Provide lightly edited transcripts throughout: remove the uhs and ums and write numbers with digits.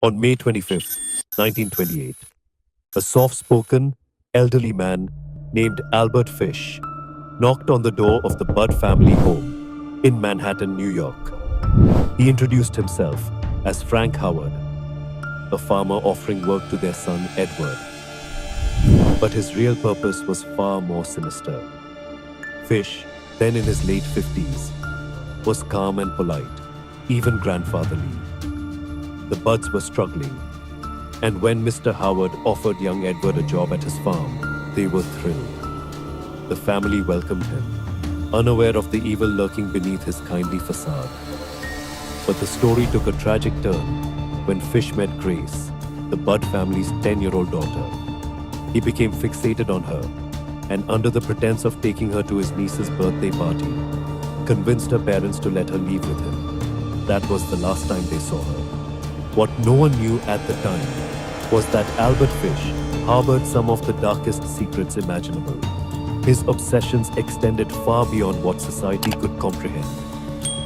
On May 25th, 1928, a soft-spoken, elderly man named Albert Fish knocked on the door of the Budd family home in Manhattan, New York. He introduced himself as Frank Howard, a farmer offering work to their son Edward. But his real purpose was far more sinister. Fish, then in his late 50s, was calm and polite, even grandfatherly. The Budds were struggling, and when Mr. Howard offered young Edward a job at his farm, they were thrilled. The family welcomed him, unaware of the evil lurking beneath his kindly facade. But the story took a tragic turn when Fish met Grace, the Budd family's 10-year-old daughter. He became fixated on her, and under the pretense of taking her to his niece's birthday party, convinced her parents to let her leave with him. That was the last time they saw her. What no one knew at the time was that Albert Fish harbored some of the darkest secrets imaginable. His obsessions extended far beyond what society could comprehend.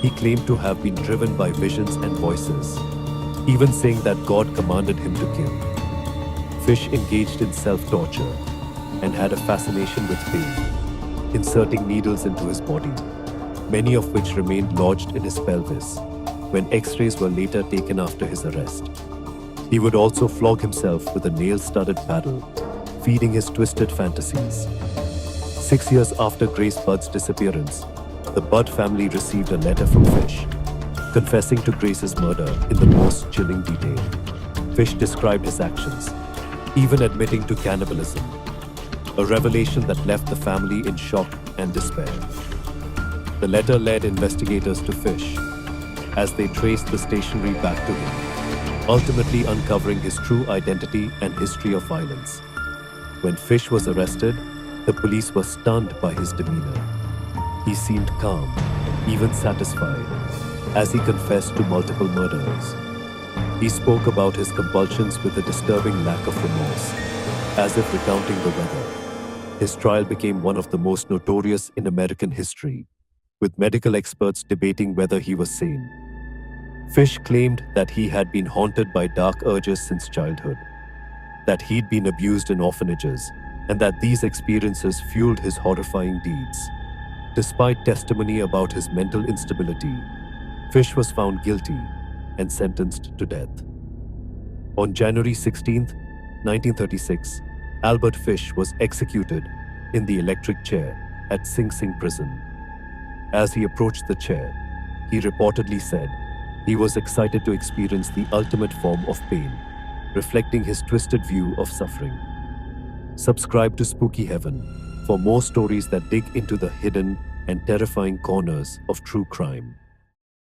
He claimed to have been driven by visions and voices, even saying that God commanded him to kill. Fish engaged in self-torture and had a fascination with pain, inserting needles into his body, many of which remained lodged in his pelvis when X-rays were later taken after his arrest. He would also flog himself with a nail-studded paddle, feeding his twisted fantasies. 6 years after Grace Budd's disappearance, the Budd family received a letter from Fish, confessing to Grace's murder in the most chilling detail. Fish described his actions, even admitting to cannibalism, a revelation that left the family in shock and despair. The letter led investigators to Fish as they traced the stationery back to him, ultimately uncovering his true identity and history of violence. When Fish was arrested, the police were stunned by his demeanor. He seemed calm, even satisfied, as he confessed to multiple murders. He spoke about his compulsions with a disturbing lack of remorse, as if recounting the weather. His trial became one of the most notorious in American history, with medical experts debating whether he was sane. Fish claimed that he had been haunted by dark urges since childhood, that he'd been abused in orphanages, and that these experiences fueled his horrifying deeds. Despite testimony about his mental instability, Fish was found guilty and sentenced to death. On January 16, 1936, Albert Fish was executed in the electric chair at Sing Sing prison. As he approached the chair, he reportedly said he was excited to experience the ultimate form of pain, reflecting his twisted view of suffering. Subscribe to Spooky Heaven for more stories that dig into the hidden and terrifying corners of true crime.